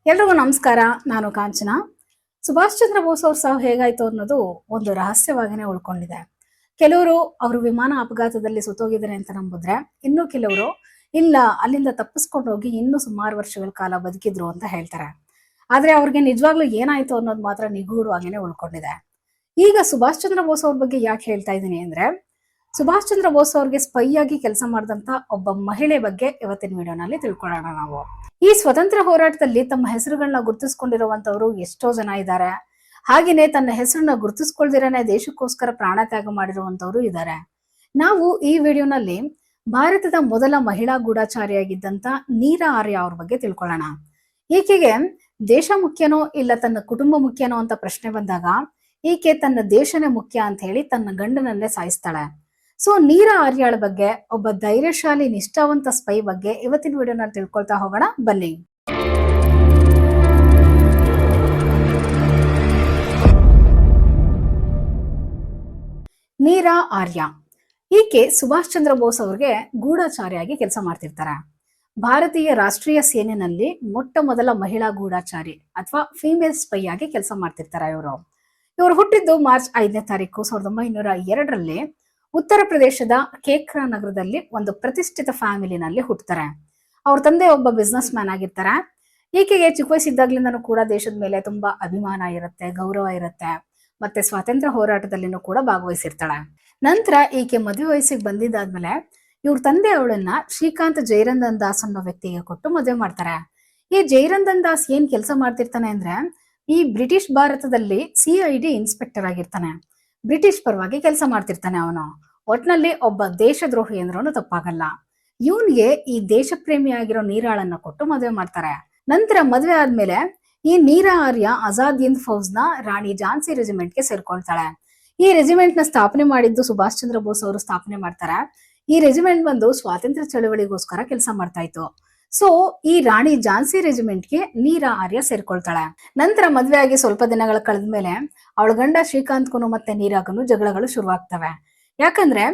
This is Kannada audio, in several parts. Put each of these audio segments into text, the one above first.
ಎಲ್ರಿಗೂ ನಮಸ್ಕಾರ. ನಾನು ಕಾಂಚನ. ಸುಭಾಷ್ ಚಂದ್ರ ಬೋಸ್ ಅವ್ರ ಸಾವು ಹೇಗಾಯ್ತು ಅನ್ನೋದು ಒಂದು ರಹಸ್ಯವಾಗಿನೇ ಉಳ್ಕೊಂಡಿದೆ. ಕೆಲವರು ಅವರು ವಿಮಾನ ಅಪಘಾತದಲ್ಲಿ ಸುತ್ತೋಗಿದ್ದಾರೆ ಅಂತ ನಂಬಿದ್ರೆ, ಇನ್ನು ಕೆಲವರು ಇಲ್ಲ, ಅಲ್ಲಿಂದ ತಪ್ಪಿಸ್ಕೊಂಡು ಹೋಗಿ ಇನ್ನೂ ಸುಮಾರು ವರ್ಷಗಳ ಕಾಲ ಬದುಕಿದ್ರು ಅಂತ ಹೇಳ್ತಾರೆ. ಆದ್ರೆ ಅವ್ರಿಗೆ ನಿಜವಾಗ್ಲೂ ಏನಾಯ್ತು ಅನ್ನೋದು ಮಾತ್ರ ನಿಗೂಢವಾಗಿನೇ ಉಳ್ಕೊಂಡಿದೆ. ಈಗ ಸುಭಾಷ್ ಚಂದ್ರ ಬೋಸ್ ಅವ್ರ ಬಗ್ಗೆ ಯಾಕೆ ಹೇಳ್ತಾ ಇದ್ದೀನಿ ಅಂದ್ರೆ, ಸುಭಾಷ್ ಚಂದ್ರ ಬೋಸ್ ಅವ್ರಿಗೆ ಸ್ಪೈ ಆಗಿ ಕೆಲಸ ಮಾಡಿದಂತ ಒಬ್ಬ ಮಹಿಳೆ ಬಗ್ಗೆ ಇವತ್ತಿನ ವಿಡಿಯೋನಲ್ಲಿ ತಿಳ್ಕೊಳ್ಳೋಣ ನಾವು. ಈ ಸ್ವತಂತ್ರ ಹೋರಾಟದಲ್ಲಿ ತಮ್ಮ ಹೆಸರುಗಳನ್ನ ಗುರುತಿಸ್ಕೊಂಡಿರುವಂತವ್ರು ಎಷ್ಟೋ ಜನ ಇದ್ದಾರೆ. ಹಾಗೇನೆ ತನ್ನ ಹೆಸರನ್ನ ಗುರುತಿಸ್ಕೊಳ್ದಿರನೆ ದೇಶಕ್ಕೋಸ್ಕರ ಪ್ರಾಣ ತ್ಯಾಗ ಮಾಡಿರುವಂತವ್ರು ಇದ್ದಾರೆ. ನಾವು ಈ ವಿಡಿಯೋನಲ್ಲಿ ಭಾರತದ ಮೊದಲ ಮಹಿಳಾ ಗೂಢಚಾರಿಯಾಗಿದ್ದಂತ ನೀರಾ ಆರ್ಯ ಅವ್ರ ಬಗ್ಗೆ ತಿಳ್ಕೊಳ್ಳೋಣ. ಈಕೆಗೆ ದೇಶ ಮುಖ್ಯನೋ ಇಲ್ಲ ತನ್ನ ಕುಟುಂಬ ಮುಖ್ಯನೋ ಅಂತ ಪ್ರಶ್ನೆ ಬಂದಾಗ, ಈಕೆ ತನ್ನ ದೇಶನೇ ಮುಖ್ಯ ಅಂತ ಹೇಳಿ ತನ್ನ ಗಂಡನಲ್ಲೇ ಸಾಯಿಸ್ತಾಳೆ. ಸೊ ನೀರಾ ಆರ್ಯಾಳ ಬಗ್ಗೆ, ಒಬ್ಬ ಧೈರ್ಯಶಾಲಿ ನಿಷ್ಠಾವಂತ ಸ್ಪೈ ಬಗ್ಗೆ ಇವತ್ತಿನ ವಿಡಿಯೋನಲ್ಲಿ ತಿಳ್ಕೊಳ್ತಾ ಹೋಗೋಣ ಬನ್ನಿ. ನೀರಾ ಆರ್ಯ ಈಕೆ ಸುಭಾಷ್ ಚಂದ್ರ ಬೋಸ್ ಅವ್ರಿಗೆ ಗೂಢಚಾರಿಯಾಗಿ ಕೆಲಸ ಮಾಡ್ತಿರ್ತಾರೆ. ಭಾರತೀಯ ರಾಷ್ಟ್ರೀಯ ಸೇನೆಯಲ್ಲಿ ಮೊಟ್ಟ ಮೊದಲ ಮಹಿಳಾ ಗೂಢಚಾರಿ ಅಥವಾ ಫೀಮೇಲ್ ಸ್ಪೈ ಆಗಿ ಕೆಲಸ ಮಾಡ್ತಿರ್ತಾರೆ ಇವರು ಹುಟ್ಟಿದ್ದು ಮಾರ್ಚ್ 5ನೇ ತಾರೀಕು 1902ರಲ್ಲಿ ಉತ್ತರ ಪ್ರದೇಶದ ಕೇಕ್ರಾ ನಗರದಲ್ಲಿ ಒಂದು ಪ್ರತಿಷ್ಠಿತ ಫ್ಯಾಮಿಲಿನಲ್ಲಿ ಹುಟ್ಟುತ್ತಾರೆ. ಅವ್ರ ತಂದೆ ಒಬ್ಬ ಬಿಸ್ನೆಸ್ ಮ್ಯಾನ್ ಆಗಿರ್ತಾರೆ. ಈಕೆಗೆ ಚಿಕ್ಕ ವಯಸ್ಸಿದ್ದಾಗ್ಲಿಂದನೂ ಕೂಡ ದೇಶದ ಮೇಲೆ ತುಂಬಾ ಅಭಿಮಾನ ಇರುತ್ತೆ, ಗೌರವ ಇರುತ್ತೆ. ಮತ್ತೆ ಸ್ವಾತಂತ್ರ್ಯ ಹೋರಾಟದಲ್ಲಿನೂ ಕೂಡ ಭಾಗವಹಿಸಿರ್ತಾಳೆ. ನಂತರ ಈಕೆ ಮದುವೆ ವಯಸ್ಸಿಗೆ ಬಂದಿದ್ದಾದ್ಮೇಲೆ ಇವ್ರ ತಂದೆ ಅವಳನ್ನ ಶ್ರೀಕಾಂತ್ ಜೈರಂದನ್ ದಾಸ್ ಅನ್ನೋ ವ್ಯಕ್ತಿಗೆ ಕೊಟ್ಟು ಮದುವೆ ಮಾಡ್ತಾರೆ. ಈ ಜೈರಂದನ್ ದಾಸ್ ಏನ್ ಕೆಲಸ ಮಾಡ್ತಿರ್ತಾನೆ ಅಂದ್ರೆ, ಈ ಬ್ರಿಟಿಷ್ ಭಾರತದಲ್ಲಿ CID ಇನ್ಸ್ಪೆಕ್ಟರ್ ಆಗಿರ್ತಾನೆ. ಬ್ರಿಟಿಷ್ ಪರವಾಗಿ ಕೆಲಸ ಮಾಡ್ತಿರ್ತಾನೆ ಅವನು. ಒಟ್ನಲ್ಲಿ ಒಬ್ಬ ದೇಶದ್ರೋಹಿ ಅಂದ್ರೂ ತಪ್ಪಾಗಲ್ಲ. ಇವನ್ಗೆ ಈ ದೇಶ ಪ್ರೇಮಿ ಆಗಿರೋ ನೀರಾಳನ್ನ ಕೊಟ್ಟು ಮದುವೆ ಮಾಡ್ತಾರೆ. ನಂತರ ಮದುವೆ ಆದ್ಮೇಲೆ ಈ ನೀರಾ ಆರ್ಯ ಆಜಾದ್ ಹಿಂದ್ ಫೌಜ್ ನ ರಾಣಿ ಝಾನ್ಸಿ ರೆಜಿಮೆಂಟ್ ಗೆ ಸೇರ್ಕೊಳ್ತಾಳೆ. ಈ ರೆಜಿಮೆಂಟ್ ನ ಸ್ಥಾಪನೆ ಮಾಡಿದ್ದು ಸುಭಾಷ್ ಚಂದ್ರ ಬೋಸ್ ಅವರು ಸ್ಥಾಪನೆ ಮಾಡ್ತಾರೆ. ಈ ರೆಜಿಮೆಂಟ್ ಬಂದು ಸ್ವಾತಂತ್ರ್ಯ ಚಳವಳಿಗೋಸ್ಕರ ಕೆಲಸ ಮಾಡ್ತಾ ಇತ್ತು. ಸೊ ಈ ರಾಣಿ ಝಾನ್ಸಿ ರೆಜಿಮೆಂಟ್ ಗೆ ನೀರಾ ಆರ್ಯ ಸೇರ್ಕೊಳ್ತಾಳೆ. ನಂತರ ಮದ್ವೆ ಆಗಿ ಸ್ವಲ್ಪ ದಿನಗಳ ಕಳೆದ್ಮೇಲೆ ಅವಳ ಗಂಡ ಶ್ರೀಕಾಂತ್ಗೂ ಮತ್ತೆ ನೀರಾಗನು ಜಗಳಗಳು ಶುರುವಾಗ್ತವೆ. ಯಾಕಂದ್ರೆ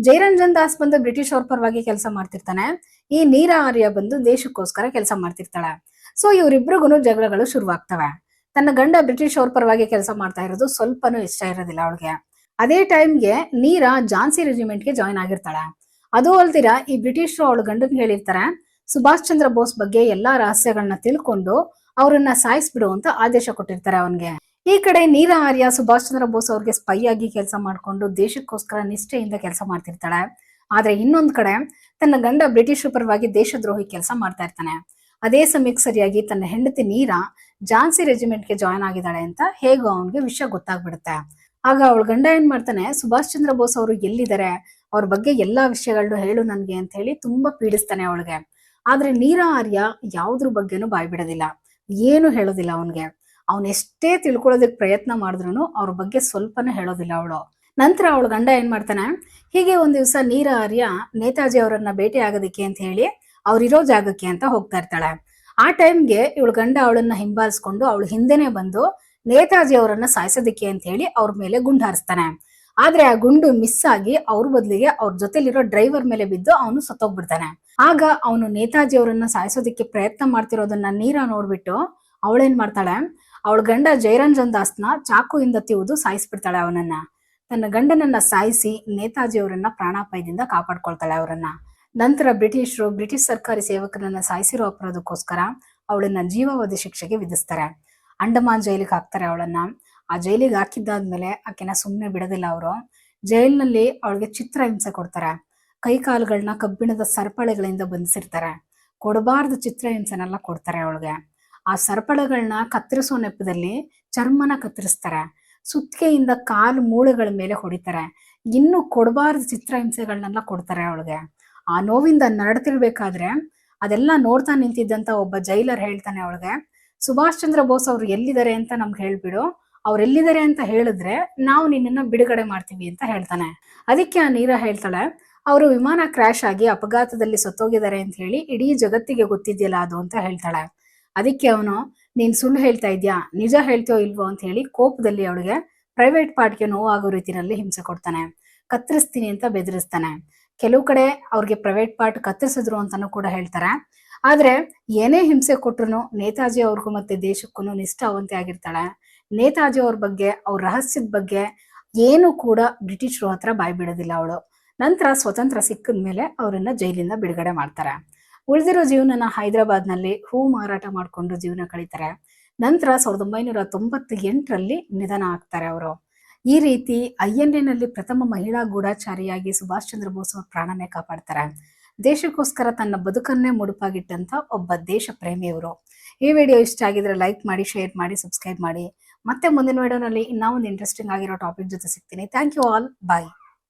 ಜೈರಂಜನ್ ದಾಸ್ ಬಂದು ಬ್ರಿಟಿಷ್ ಅವ್ರ ಪರವಾಗಿ ಕೆಲಸ ಮಾಡ್ತಿರ್ತಾನೆ, ಈ ನೀರಾ ಆರ್ಯ ಬಂದು ದೇಶಕ್ಕೋಸ್ಕರ ಕೆಲಸ ಮಾಡ್ತಿರ್ತಾಳೆ. ಸೊ ಇವರಿಬ್ರಿಗೂ ಜಗಳಗಳು ಶುರುವಾಗ್ತವೆ. ತನ್ನ ಗಂಡ ಬ್ರಿಟಿಷ್ ಅವ್ರ ಪರವಾಗಿ ಕೆಲಸ ಮಾಡ್ತಾ ಇರೋದು ಸ್ವಲ್ಪನೂ ಇಷ್ಟ ಇರೋದಿಲ್ಲ ಅವಳಿಗೆ. ಅದೇ ಟೈಮ್ಗೆ ನೀರಾ ಝಾನ್ಸಿ ರೆಜಿಮೆಂಟ್ ಗೆ ಜಾಯ್ನ್ ಆಗಿರ್ತಾಳೆ. ಅದು ಅಲ್ದಿರ ಈ ಬ್ರಿಟಿಷರು ಅವಳ ಗಂಡನ್ ಹೇಳಿರ್ತಾರೆ, ಸುಭಾಷ್ ಚಂದ್ರ ಬೋಸ್ ಬಗ್ಗೆ ಎಲ್ಲಾ ರಹಸ್ಯಗಳನ್ನ ತಿಳ್ಕೊಂಡು ಅವರನ್ನ ಸಾಯಿಸ್ಬಿಡು ಅಂತ ಆದೇಶ ಕೊಟ್ಟಿರ್ತಾರೆ ಅವನ್ಗೆ. ಈ ಕಡೆ ನೀರಾ ಆರ್ಯ ಸುಭಾಷ್ ಚಂದ್ರ ಬೋಸ್ ಅವ್ರಿಗೆ ಸ್ಪೈ ಆಗಿ ಕೆಲಸ ಮಾಡ್ಕೊಂಡು ದೇಶಕ್ಕೋಸ್ಕರ ನಿಷ್ಠೆಯಿಂದ ಕೆಲಸ ಮಾಡ್ತಿರ್ತಾಳೆ. ಆದ್ರೆ ಇನ್ನೊಂದ್ ಕಡೆ ತನ್ನ ಗಂಡ ಬ್ರಿಟಿಷ್ ಪರವಾಗಿ ದೇಶದ್ರೋಹಿ ಕೆಲಸ ಮಾಡ್ತಾ ಇರ್ತಾನೆ. ಅದೇ ಸಮಯಕ್ಕೆ ಸರಿಯಾಗಿ ತನ್ನ ಹೆಂಡತಿ ನೀರಾ ಝಾನ್ಸಿ ರೆಜಿಮೆಂಟ್ ಗೆ ಜಾಯ್ನ್ ಆಗಿದ್ದಾಳೆ ಅಂತ ಹೇಗೋ ಅವನ್ಗೆ ವಿಷಯ ಗೊತ್ತಾಗ್ಬಿಡುತ್ತೆ. ಆಗ ಅವಳ ಗಂಡ ಏನ್ ಮಾಡ್ತಾನೆ, ಸುಭಾಷ್ ಚಂದ್ರ ಬೋಸ್ ಅವರು ಎಲ್ಲಿದ್ದಾರೆ, ಅವ್ರ ಬಗ್ಗೆ ಎಲ್ಲಾ ವಿಷಯಗಳನ್ನು ಹೇಳು ನನ್ಗೆ ಅಂತ ಹೇಳಿ ತುಂಬಾ ಪೀಡಿಸ್ತಾನೆ ಅವಳಿಗೆ. ಆದ್ರೆ ನೀರಾ ಆರ್ಯ ಯಾವ್ದ್ರ ಬಗ್ಗೆನೂ ಬಾಯ್ ಬಿಡೋದಿಲ್ಲ, ಏನು ಹೇಳೋದಿಲ್ಲ ಅವನ್ಗೆ. ಅವನ್ ಎಷ್ಟೇ ತಿಳ್ಕೊಳ್ಳೋದಕ್ ಪ್ರಯತ್ನ ಮಾಡಿದ್ರು ಅವ್ರ ಬಗ್ಗೆ ಸ್ವಲ್ಪನೂ ಹೇಳೋದಿಲ್ಲ ಅವಳು. ನಂತರ ಅವಳ ಗಂಡ ಏನ್ ಮಾಡ್ತಾನೆ, ಹೀಗೆ ಒಂದ್ ದಿವಸ ನೀರಾ ಆರ್ಯ ನೇತಾಜಿ ಅವರನ್ನ ಭೇಟಿ ಆಗೋದಿಕ್ಕೆ ಅಂತ ಹೇಳಿ ಅವ್ರಿರೋ ಜಾಗಕ್ಕೆ ಅಂತ ಹೋಗ್ತಾ ಇರ್ತಾಳೆ. ಆ ಟೈಮ್ಗೆ ಇವಳ ಗಂಡ ಅವಳನ್ನ ಹಿಂಬಾಲಿಸ್ಕೊಂಡು ಅವಳು ಹಿಂದೆನೆ ಬಂದು ನೇತಾಜಿ ಅವರನ್ನ ಸಾಯಿಸೋದಿಕ್ಕೆ ಅಂತ ಹೇಳಿ ಅವ್ರ ಮೇಲೆ ಗುಂಡು ಹಾರಿಸ್ತಾನೆ. ಆದ್ರೆ ಆ ಗುಂಡು ಮಿಸ್ ಆಗಿ ಅವ್ರ ಬದಲಿಗೆ ಅವ್ರ ಜೊತೆಲಿರೋ ಡ್ರೈವರ್ ಮೇಲೆ ಬಿದ್ದು ಅವನು ಸತ್ತೋಗ್ಬಿಡ್ತಾನೆ. ಆಗ ಅವನು ನೇತಾಜಿ ಅವರನ್ನ ಸಾಯಿಸೋದಿಕ್ಕೆ ಪ್ರಯತ್ನ ಮಾಡ್ತಿರೋದನ್ನ ನೀರಾ ನೋಡ್ಬಿಟ್ಟು ಅವಳೇನ್ ಮಾಡ್ತಾಳೆ, ಅವಳ ಗಂಡ ಜೈರಂಜನ್ ದಾಸ್ನ ಚಾಕುಯಿಂದ ತಿವಿದು ಸಾಯಿಸ್ಬಿಡ್ತಾಳೆ ಅವನನ್ನ. ತನ್ನ ಗಂಡನನ್ನ ಸಾಯಿಸಿ ನೇತಾಜಿ ಅವರನ್ನ ಪ್ರಾಣಾಪಾಯದಿಂದ ಕಾಪಾಡ್ಕೊಳ್ತಾಳೆ ಅವರನ್ನ. ನಂತರ ಬ್ರಿಟಿಷರು ಬ್ರಿಟಿಷ್ ಸರ್ಕಾರಿ ಸೇವಕರನ್ನ ಸಾಯಿಸಿರೋ ಅಪರಾಧಕ್ಕೋಸ್ಕರ ಅವಳನ್ನ ಜೀವಾವಧಿ ಶಿಕ್ಷೆಗೆ ವಿಧಿಸ್ತಾರೆ. ಅಂಡಮಾನ್ ಜೈಲಿಗೆ ಹಾಕ್ತಾರೆ ಅವಳನ್ನ. ಆ ಜೈಲಿಗೆ ಹಾಕಿದ್ದಾದ್ಮೇಲೆ ಆಕೆನ ಸುಮ್ನೆ ಬಿಡೋದಿಲ್ಲ ಅವರು. ಜೈಲಿನಲ್ಲಿ ಅವಳಿಗೆ ಚಿತ್ರ ಹಿಂಸೆ ಕೊಡ್ತಾರೆ. ಕೈ ಕಾಲುಗಳನ್ನ ಕಬ್ಬಿಣದ ಸರಪಳೆಗಳಿಂದ ಬಂಧಿಸಿರ್ತಾರೆ. ಕೊಡಬಾರ್ದು ಚಿತ್ರ ಹಿಂಸೆನೆಲ್ಲ ಕೊಡ್ತಾರೆ ಅವಳಿಗೆ. ಆ ಸರಪಳೆಗಳನ್ನ ಕತ್ತರಿಸೋ ನೆಪದಲ್ಲಿ ಚರ್ಮನ ಕತ್ತರಿಸ್ತಾರೆ. ಸುತ್ತಿಗೆಯಿಂದ ಕಾಲು ಮೂಳೆಗಳ ಮೇಲೆ ಹೊಡಿತಾರೆ. ಇನ್ನು ಕೊಡಬಾರ್ದು ಚಿತ್ರ ಹಿಂಸೆಗಳನ್ನೆಲ್ಲ ಕೊಡ್ತಾರೆ ಅವಳಿಗೆ. ಆ ನೋವಿಂದ ನರಡ್ತಿರ್ಬೇಕಾದ್ರೆ ಅದೆಲ್ಲ ನೋಡ್ತಾ ನಿಂತಿದ್ದಂತ ಒಬ್ಬ ಜೈಲರ್ ಹೇಳ್ತಾನೆ ಅವಳಿಗೆ, ಸುಭಾಷ್ ಚಂದ್ರ ಬೋಸ್ ಅವ್ರು ಎಲ್ಲಿದ್ದಾರೆ ಅಂತ ನಮ್ಗೆ ಹೇಳ್ಬಿಡು, ಅವ್ರು ಎಲ್ಲಿದ್ದಾರೆ ಅಂತ ಹೇಳಿದ್ರೆ ನಾವು ನಿನ್ನನ್ನ ಬಿಡುಗಡೆ ಮಾಡ್ತೀವಿ ಅಂತ ಹೇಳ್ತಾನೆ. ಅದಕ್ಕೆ ಆ ನೀರಾ ಹೇಳ್ತಾಳೆ, ಅವರು ವಿಮಾನ ಕ್ರಾಶ್ ಆಗಿ ಅಪಘಾತದಲ್ಲಿ ಸತ್ತೋಗಿದ್ದಾರೆ ಅಂತ ಹೇಳಿ ಇಡೀ ಜಗತ್ತಿಗೆ ಗೊತ್ತಿದ್ಯಲ್ಲ ಅದು ಅಂತ ಹೇಳ್ತಾಳೆ. ಅದಕ್ಕೆ ಅವನು, ನೀನ್ ಸುಳ್ಳು ಹೇಳ್ತಾ ಇದ್ಯಾ, ನಿಜ ಹೇಳ್ತೀಯೋ ಇಲ್ವೋ ಅಂತ ಹೇಳಿ ಕೋಪದಲ್ಲಿ ಅವಳಿಗೆ ಪ್ರೈವೇಟ್ ಪಾರ್ಟ್ಗೆ ನೋವಾಗೋ ರೀತಿಯಲ್ಲಿ ಹಿಂಸೆ ಕೊಡ್ತಾನೆ. ಕತ್ತರಿಸ್ತೀನಿ ಅಂತ ಬೆದರಿಸ್ತಾನೆ. ಕೆಲವು ಕಡೆ ಅವ್ರಿಗೆ ಪ್ರೈವೇಟ್ ಪಾರ್ಟ್ ಕತ್ತರಿಸಿದ್ರು ಅಂತಾನು ಕೂಡ ಹೇಳ್ತಾರೆ. ಆದ್ರೆ ಏನೇ ಹಿಂಸೆ ಕೊಟ್ರು ನೇತಾಜಿ ಅವ್ರಿಗೂ ಮತ್ತೆ ದೇಶಕ್ಕೂ ನಿಷ್ಠಾವಂತೆ ಆಗಿರ್ತಾಳೆ. ನೇತಾಜಿ ಅವ್ರ ಬಗ್ಗೆ, ಅವ್ರ ರಹಸ್ಯದ ಬಗ್ಗೆ ಏನು ಕೂಡ ಬ್ರಿಟಿಷರು ಹತ್ರ ಬಾಯ್ ಬಿಡೋದಿಲ್ಲ ಅವಳು. ನಂತರ ಸ್ವತಂತ್ರ ಸಿಕ್ಕಿದ್ಮೇಲೆ ಅವರನ್ನ ಜೈಲಿಂದ ಬಿಡುಗಡೆ ಮಾಡ್ತಾರೆ. ಉಳಿದಿರೋ ಜೀವನನ ಹೈದರಾಬಾದ್ನಲ್ಲಿ ಹೂ ಮಾರಾಟ ಮಾಡ್ಕೊಂಡು ಜೀವನ ಕಳೀತಾರೆ. ನಂತರ 1998ರಲ್ಲಿ ನಿಧನ ಆಗ್ತಾರೆ ಅವರು. ಈ ರೀತಿ INA ಪ್ರಥಮ ಮಹಿಳಾ ಗೂಢಚಾರಿಯಾಗಿ ಸುಭಾಷ್ ಚಂದ್ರ ಬೋಸ್ ಅವ್ರ ಪ್ರಾಣನೇ ಕಾಪಾಡ್ತಾರೆ. ದೇಶಕ್ಕೋಸ್ಕರ ತನ್ನ ಬದುಕನ್ನೇ ಮುಡುಪಾಗಿಟ್ಟಂತ ಒಬ್ಬ ದೇಶ ಪ್ರೇಮಿಯವರು. ಈ ವಿಡಿಯೋ ಇಷ್ಟ ಆಗಿದ್ರೆ ಲೈಕ್ ಮಾಡಿ, ಶೇರ್ ಮಾಡಿ, ಸಬ್ಸ್ಕ್ರೈಬ್ ಮಾಡಿ. ಮತ್ತೆ ಮುಂದಿನ ವಿಡಿಯೋನಲ್ಲಿ ಇನ್ನೂ ಒಂದು ಇಂಟ್ರೆಸ್ಟಿಂಗ್ ಆಗಿರೋ ಟಾಪಿಕ್ ಜೊತೆ ಸಿಗ್ತೀನಿ. Thank you all. ಬಾಯ್.